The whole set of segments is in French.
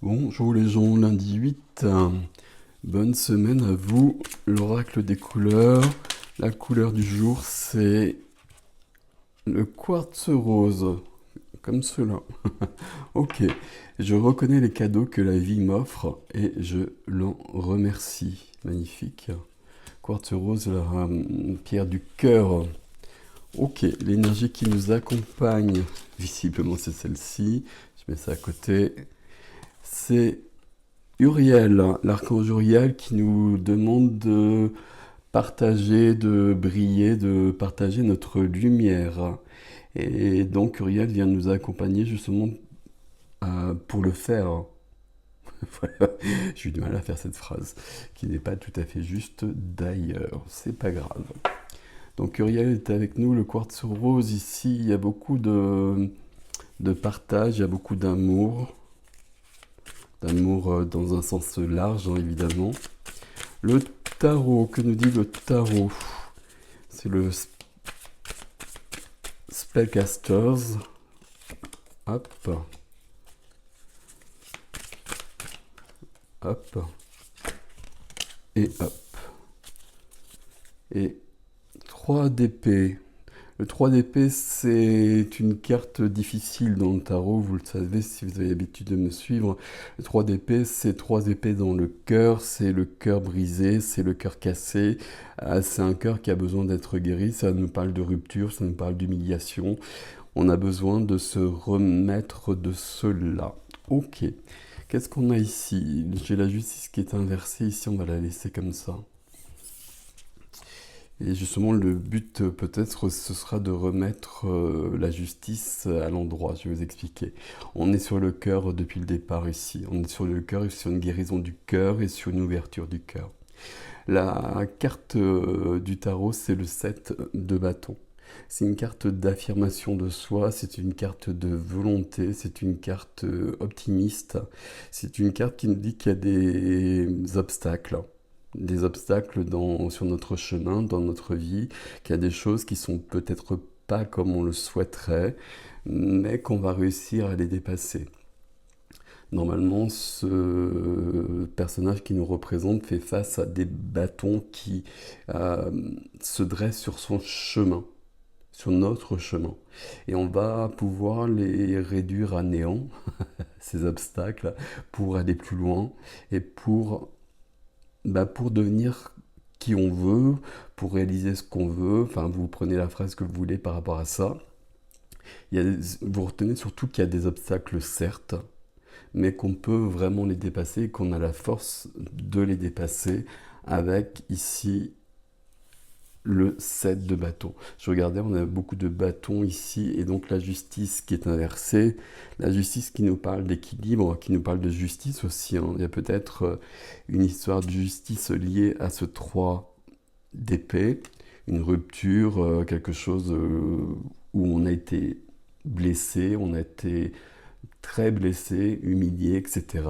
Bonjour les gens, lundi 8, bonne semaine à vous. L'oracle des couleurs, la couleur du jour c'est le quartz rose, comme cela. Ok, je reconnais les cadeaux que la vie m'offre et je l'en remercie. Magnifique. Quartz rose, la pierre du cœur. Ok, l'énergie qui nous accompagne, visiblement c'est celle-ci. Je mets ça à côté. C'est Uriel, l'archange Uriel qui nous demande de partager, de briller, de partager notre lumière. Et donc Uriel vient nous accompagner justement pour le faire. Voilà. J'ai eu du mal à faire cette phrase, qui n'est pas tout à fait juste d'ailleurs. C'est pas grave. Donc Uriel est avec nous, le quartz rose ici. Il y a beaucoup de partage, il y a beaucoup d'amour. D'amour dans un sens large, hein, évidemment. Le tarot, que nous dit le tarot? C'est le Spellcasters. Hop. Hop. Et hop. Et 3 d'épée. Le 3 d'épée, c'est une carte difficile dans le tarot, vous le savez si vous avez l'habitude de me suivre. Le 3 d'épée, c'est 3 épées dans le cœur, c'est le cœur brisé, c'est le cœur cassé. C'est un cœur qui a besoin d'être guéri, ça nous parle de rupture, ça nous parle d'humiliation. On a besoin de se remettre de cela. Ok, qu'est-ce qu'on a ici? J'ai la justice qui est inversée, ici on va la laisser comme ça. Et justement, le but peut-être, ce sera de remettre la justice à l'endroit. Je vais vous expliquer. On est sur le cœur depuis le départ ici. On est sur le cœur et sur une guérison du cœur et sur une ouverture du cœur. La carte du tarot, c'est le 7 de bâton. C'est une carte d'affirmation de soi, c'est une carte de volonté, c'est une carte optimiste. C'est une carte qui nous dit qu'il y a des obstacles sur notre chemin, dans notre vie, qu'il y a des choses qui sont peut-être pas comme on le souhaiterait, mais qu'on va réussir à les dépasser. Normalement, ce personnage qui nous représente fait face à des bâtons qui se dressent sur son chemin, sur notre chemin. Et on va pouvoir les réduire à néant, ces obstacles, pour aller plus loin et pour devenir qui on veut, pour réaliser ce qu'on veut. Enfin, vous prenez la phrase que vous voulez par rapport à ça. Vous retenez surtout qu'il y a des obstacles, certes, mais qu'on peut vraiment les dépasser et qu'on a la force de les dépasser avec ici le 7 de bâton. Je regardais, on a beaucoup de bâtons ici, et donc la justice qui est inversée, la justice qui nous parle d'équilibre, qui nous parle de justice aussi, hein. Il y a peut-être une histoire de justice liée à ce 3 d'épée, une rupture, quelque chose où on a été blessé, on a été très blessé, humilié, etc.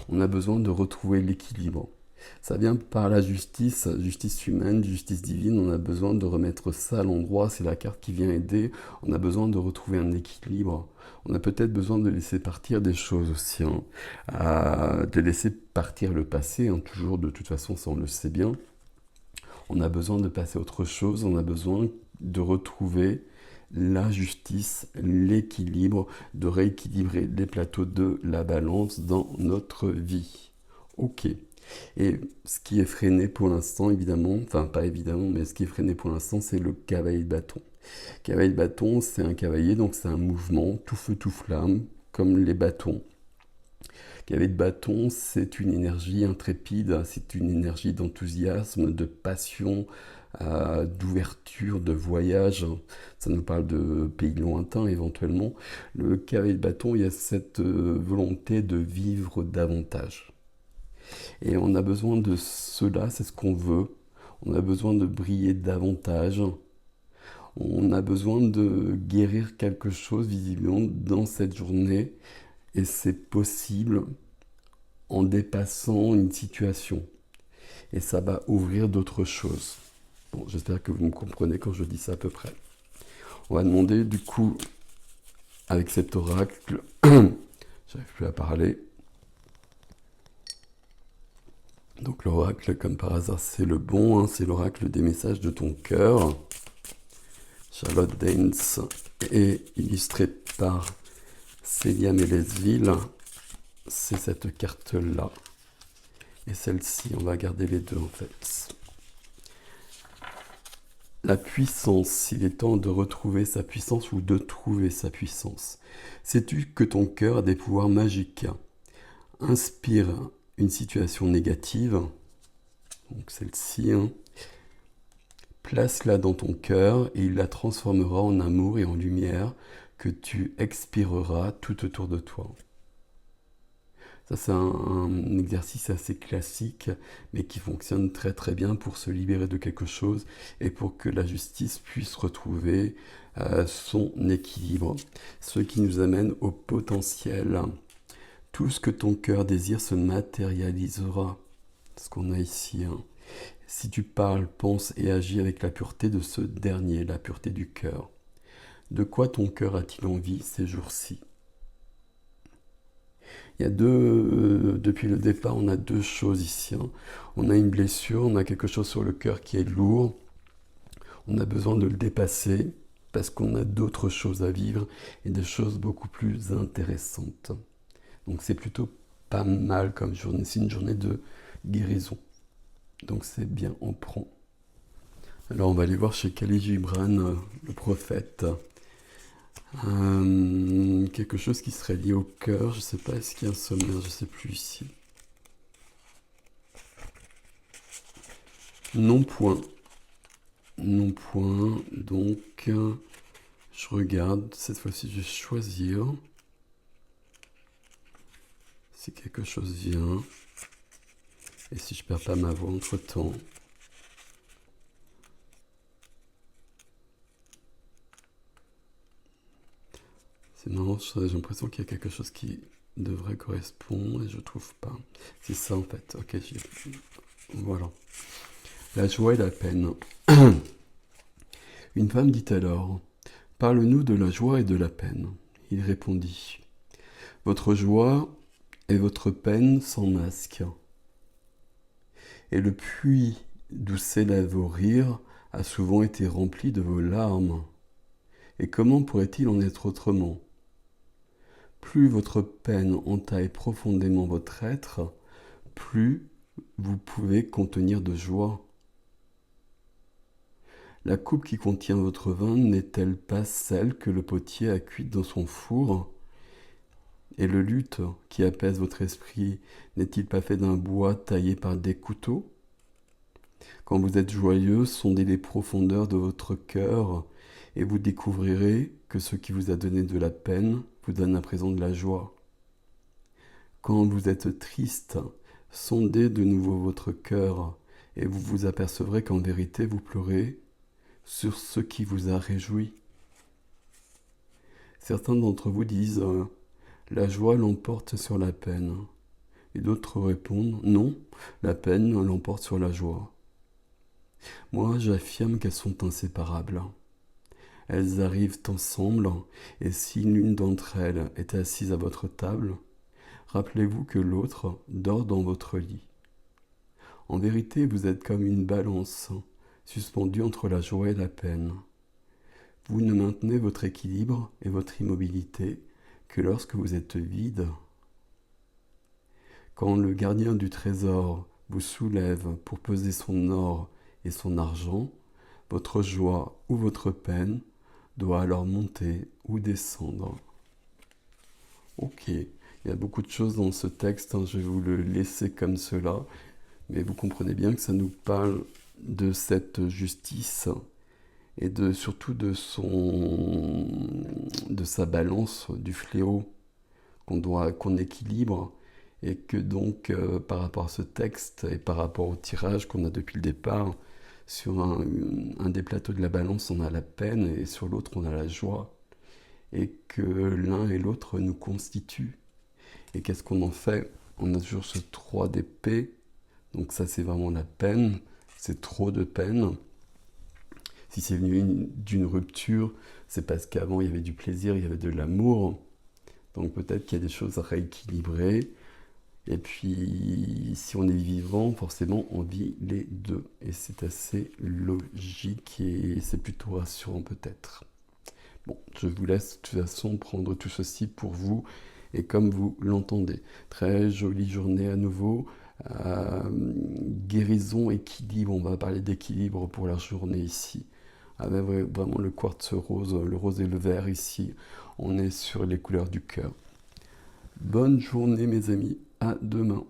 On a besoin de retrouver l'équilibre. Ça vient par la justice, justice humaine, justice divine. On a besoin de remettre ça à l'endroit. C'est la carte qui vient aider. On a besoin de retrouver un équilibre. On a peut-être besoin de laisser partir des choses aussi, hein. De laisser partir le passé, hein, toujours de toute façon, ça on le sait bien. On a besoin de passer à autre chose. On a besoin de retrouver la justice, l'équilibre, de rééquilibrer les plateaux de la balance dans notre vie. Ok. Et ce qui est freiné pour l'instant, évidemment, enfin pas évidemment, mais ce qui est freiné pour l'instant, c'est le cavalier de bâton. Cavalier de bâton, c'est un cavalier, donc c'est un mouvement, tout feu, tout flamme, comme les bâtons. Cavalier de bâton, c'est une énergie intrépide, c'est une énergie d'enthousiasme, de passion, d'ouverture, de voyage. Ça nous parle de pays lointains éventuellement. Le cavalier de bâton, il y a cette volonté de vivre davantage. Et on a besoin de cela, c'est ce qu'on veut. On a besoin de briller davantage. On a besoin de guérir quelque chose visiblement dans cette journée. Et c'est possible en dépassant une situation. Et ça va ouvrir d'autres choses. Bon, j'espère que vous me comprenez quand je dis ça à peu près. On va demander du coup, avec cet oracle, J'arrive plus à parler. Donc l'oracle, comme par hasard, c'est le bon, hein, c'est l'oracle des messages de ton cœur. Charlotte Daines est illustrée par Célia Mélesville. C'est cette carte-là. Et celle-ci, on va garder les deux en fait. La puissance, il est temps de retrouver sa puissance ou de trouver sa puissance. Sais-tu que ton cœur a des pouvoirs magiques? Inspire une situation négative, donc celle-ci, hein. Place-la dans ton cœur et il la transformera en amour et en lumière que tu expireras tout autour de toi. Ça, c'est un exercice assez classique, mais qui fonctionne très très bien pour se libérer de quelque chose et pour que la justice puisse retrouver son équilibre. Ce qui nous amène au potentiel. Tout ce que ton cœur désire se matérialisera. C'est ce qu'on a ici. Hein. Si tu parles, penses et agis avec la pureté de ce dernier, la pureté du cœur. De quoi ton cœur a-t-il envie ces jours-ci? Il y a depuis le départ, on a deux choses ici. Hein. On a une blessure, on a quelque chose sur le cœur qui est lourd. On a besoin de le dépasser parce qu'on a d'autres choses à vivre et des choses beaucoup plus intéressantes. Donc c'est plutôt pas mal comme journée, c'est une journée de guérison. Donc c'est bien, on prend. Alors on va aller voir chez Khalil Gibran, le prophète. Quelque chose qui serait lié au cœur, je sais pas, est-ce qu'il y a un sommaire, je sais plus ici. Non point. Non point, donc je regarde, cette fois-ci je vais choisir. Si quelque chose vient, et si je perds pas ma voix entre temps. C'est marrant, j'ai l'impression qu'il y a quelque chose qui devrait correspondre et je trouve pas. C'est ça en fait, ok, voilà. La joie et la peine. Une femme dit alors, parle-nous de la joie et de la peine. Il répondit, votre joie et votre peine sans masque. Et le puits d'où s'élèvent vos rires a souvent été rempli de vos larmes. Et comment pourrait-il en être autrement? Plus votre peine entaille profondément votre être, plus vous pouvez contenir de joie. La coupe qui contient votre vin n'est-elle pas celle que le potier a cuite dans son four? Et le luth qui apaise votre esprit n'est-il pas fait d'un bois taillé par des couteaux? Quand vous êtes joyeux, sondez les profondeurs de votre cœur et vous découvrirez que ce qui vous a donné de la peine vous donne à présent de la joie. Quand vous êtes triste, sondez de nouveau votre cœur et vous vous apercevrez qu'en vérité vous pleurez sur ce qui vous a réjoui. Certains d'entre vous disent « La joie l'emporte sur la peine ». Et d'autres répondent « Non, la peine l'emporte sur la joie ». Moi, j'affirme qu'elles sont inséparables. Elles arrivent ensemble, et si l'une d'entre elles est assise à votre table, rappelez-vous que l'autre dort dans votre lit. En vérité, vous êtes comme une balance, suspendue entre la joie et la peine. Vous ne maintenez votre équilibre et votre immobilité que lorsque vous êtes vide. Quand le gardien du trésor vous soulève pour peser son or et son argent, votre joie ou votre peine doit alors monter ou descendre. Ok, il y a beaucoup de choses dans ce texte, hein, je vais vous le laisser comme cela, mais vous comprenez bien que ça nous parle de cette justice et surtout de sa balance du fléau qu'on équilibre, et que donc par rapport à ce texte et par rapport au tirage qu'on a depuis le départ, sur un des plateaux de la balance, on a la peine et sur l'autre, on a la joie. Et que l'un et l'autre nous constituent. Et qu'est-ce qu'on en fait? On a toujours ce 3 d'épée. Donc ça, c'est vraiment la peine. C'est trop de peine. Si c'est venu d'une rupture, c'est parce qu'avant, il y avait du plaisir, il y avait de l'amour. Donc peut-être qu'il y a des choses à rééquilibrer. Et puis, si on est vivant, forcément, on vit les deux. Et c'est assez logique et c'est plutôt rassurant peut-être. Bon, je vous laisse de toute façon prendre tout ceci pour vous et comme vous l'entendez. Très jolie journée à nouveau. Guérison, équilibre, on va parler d'équilibre pour la journée ici. Avec vraiment le quartz rose, le rose et le vert ici. On est sur les couleurs du cœur. Bonne journée mes amis, à demain.